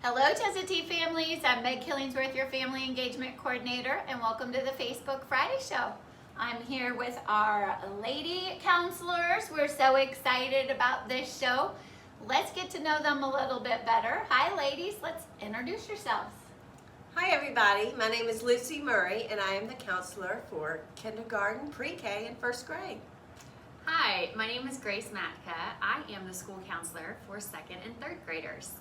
Hello, Chestatee families. I'm Meg Killingsworth, your Family Engagement Coordinator, and welcome to the Facebook Friday Show. I'm here with our lady counselors. We're so excited about this show. Let's get to know them a little bit better. Hi, ladies. Let's introduce yourselves. Hi everybody, my name is Lucy Murray and I am the counselor for kindergarten, pre-K, and first grade. Hi, my name is Grace Matka. I am the school counselor for second and third graders.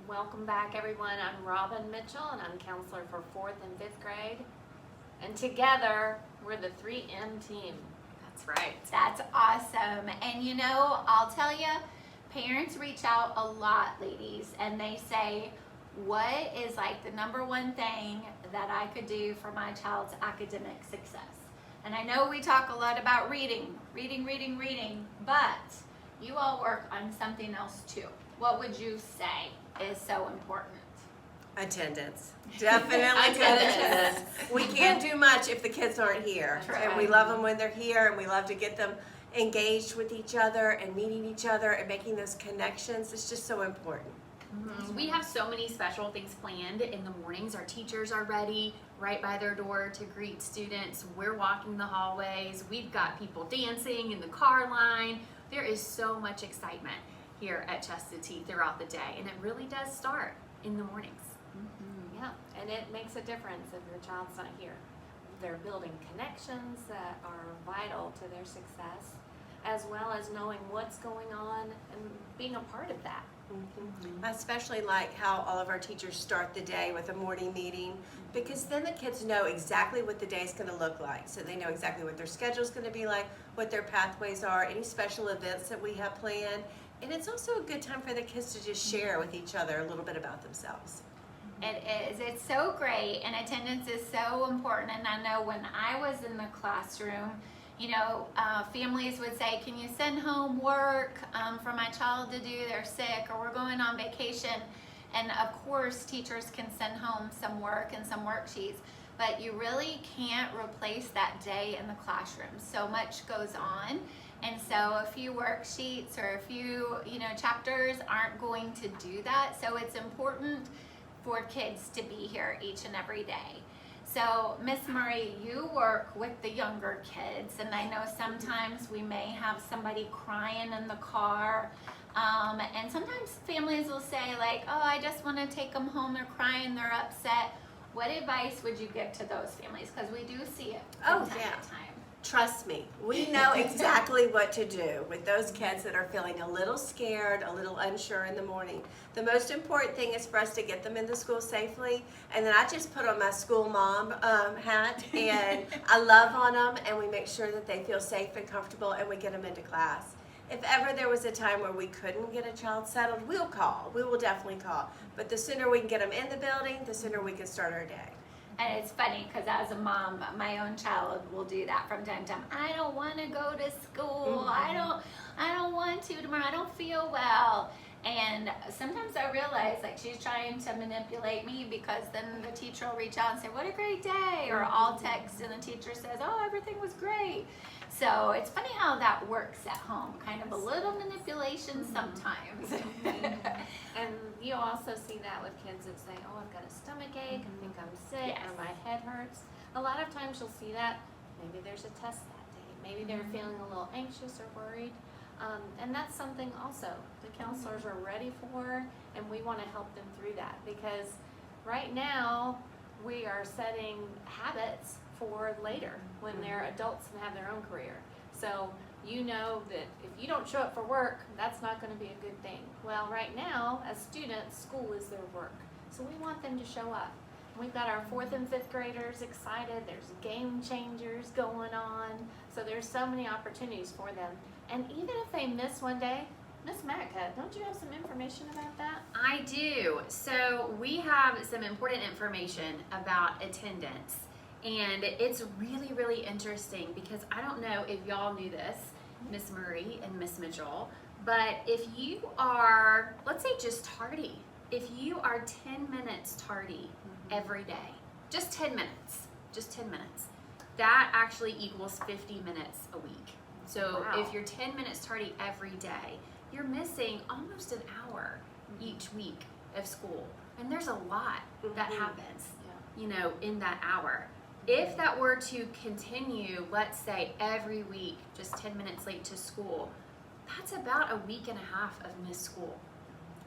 Welcome back everyone. I'm Robin Mitchell and I'm counselor for 4th and 5th grade. And together we're the 3M team. That's right. That's awesome. And you know, I'll tell you, parents reach out a lot, ladies, and they say, what is like the number one thing that I could do for my child's academic success? And I know we talk a lot about reading, but you all work on something else too. What would you say is so important? Attendance. Definitely good attendance. We can't do much if the kids aren't here. That's And we love them when they're here and we love to get them engaged with each other and meeting each other and making those connections. It's just so important. We have so many special things planned in the mornings. Our teachers are ready right by their door to greet students. We're walking the hallways. We've got people dancing in the car line. There is so much excitement here at Chestatee throughout the day, and it really does start in the mornings. Yeah, and it makes a difference if your child's not here. They're building connections that are vital to their success, as well as knowing what's going on and being a part of that. I especially like how all of our teachers start the day with a morning meeting, because then the kids know exactly what the day is going to look like. So they know exactly what their schedule is going to be like, what their pathways are, any special events that we have planned. And it's also a good time for the kids to just share with each other a little bit about themselves. It is. It's so great, and attendance is so important. And I know when I was in the classroom, you know, families would say, can you send home work for my child to do? They're sick or we're going on vacation. And of course, teachers can send home some work and some worksheets, but you really can't replace that day in the classroom. So much goes on. And so a few worksheets or a few, chapters aren't going to do that. So it's important for kids to be here each and every day. So, Miss Murray, you work with the younger kids, and I know sometimes we may have somebody crying in the car, and sometimes families will say like, oh, I just want to take them home, they're crying, they're upset. What advice would you give to those families? Because we do see it from time to time. Trust me, we know exactly what to do with those kids that are feeling a little scared, a little unsure in the morning. The most important thing is for us to get them into school safely, and then I just put on my school mom hat, and I love on them, and we make sure that they feel safe and comfortable, and we get them into class. If ever there was a time where we couldn't get a child settled, we'll call. We will definitely call. But the sooner we can get them in the building, the sooner we can start our day. And it's funny because as a mom, my own child will do that from time to time. I don't want to go to school. I don't want to tomorrow. I don't feel well. And sometimes I realize like she's trying to manipulate me, because then the teacher will reach out and say, what a great day. Or I'll text and the teacher says, oh, everything was great. So it's funny how that works at home. Kind of a little manipulation sometimes. And you also see that with kids that say, oh, I've got a stomach ache, I think I'm sick, or my head hurts. A lot of times you'll see that. Maybe there's a test that day. Maybe they're feeling a little anxious or worried. And that's something also the counselors are ready for, and we want to help them through that, because right now we are setting habits for later when they're adults and have their own career. So you know that if you don't show up for work, that's not going to be a good thing. Well, right now, as students, school is their work. So we want them to show up. We've got our 4th and 5th graders excited. There's game changers going on. So there's so many opportunities for them. And even if they miss one day, Miss Matka, don't you have some information about that? I do. So we have some important information about attendance. And it's really, really interesting, because I don't know if y'all knew this, Miss Murray and Miss Mitchell, but if you are, let's say, just tardy, if you are 10 minutes tardy every day, just 10 minutes, that actually equals 50 minutes a week. So if you're 10 minutes tardy every day, you're missing almost an hour each week of school. And there's a lot that Mhm. happens, you know, in that hour. If that were to continue, let's say every week, just 10 minutes late to school, that's about a week and a half of missed school.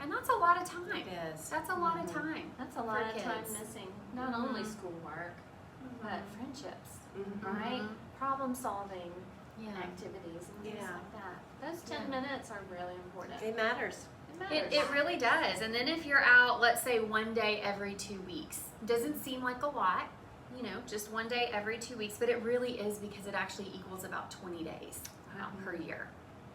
And that's a lot of time. It is. That's a lot of time. That's a lot of time kids. missing, not only Mhm. schoolwork, but friendships, Mhm. right? Mhm. Problem solving Yeah. activities and things Yeah. like that. Those 10 Yeah. minutes are really important. It matters. It really does. And then if you're out, let's say one day every 2 weeks, doesn't seem like a lot, you know, just one day every 2 weeks, but it really is because it actually equals about 20 days per year.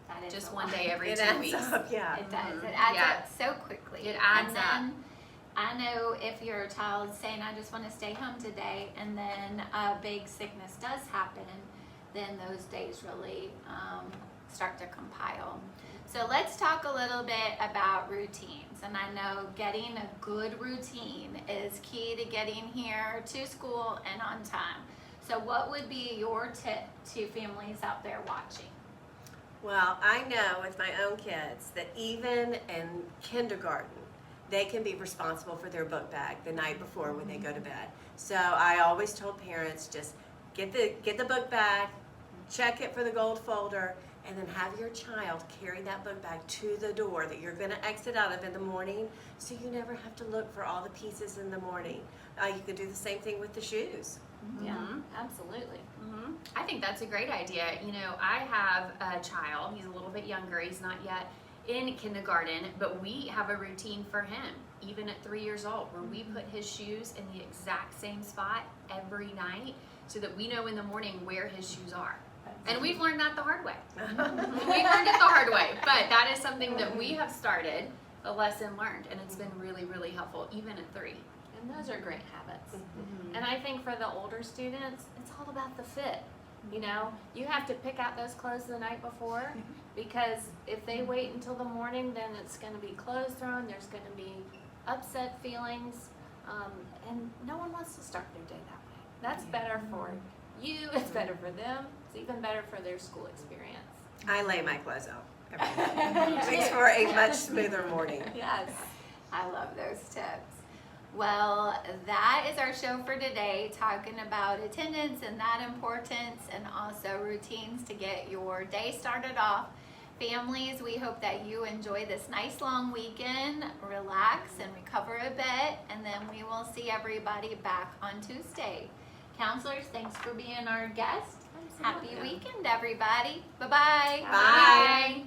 That is Just a one lot. day every It 2 adds weeks. up, yeah. It does. Mhm. It adds Yeah. up so quickly. It adds and then, I know if your child's saying, I just want to stay home today, and then a big sickness does happen, then those days really start to compile. So let's talk a little bit about routines. And I know getting a good routine is key to getting here to school and on time. So what would be your tip to families out there watching? Well, I know with my own kids that even in kindergarten, they can be responsible for their book bag the night before when they go to bed. So I always told parents, just get the book bag, check it for the gold folder, and then have your child carry that book bag to the door that you're going to exit out of in the morning, so you never have to look for all the pieces in the morning. You could do the same thing with the shoes. Yeah, Mhm. absolutely. Mhm. I think that's a great idea. You know, I have a child, he's a little bit younger, he's not yet in kindergarten, but we have a routine for him, even at 3 years old, where we put his shoes in the exact same spot every night so that we know in the morning where his shoes are. And we've learned that the hard way. We learned it the hard way, but that is something that we have started, a lesson learned, and it's been really, really helpful, even at 3. And those are great habits. And I think for the older students, it's all about the fit. You know, you have to pick out those clothes the night before, because if they wait until the morning, then it's going to be clothes thrown, there's going to be upset feelings, and no one wants to start their day that way. That's better for you, it's better for them, it's even better for their school experience. I lay my clothes out every day. It makes for a much smoother morning. Yes. I love those tips. Well, that is our show for today, talking about attendance and that importance, and also routines to get your day started off. Families, we hope that you enjoy this nice long weekend, relax and recover a bit, and then we will see everybody back on Tuesday. Counselors, thanks for being our guest. Happy weekend, everybody. Bye-bye. Bye. Bye.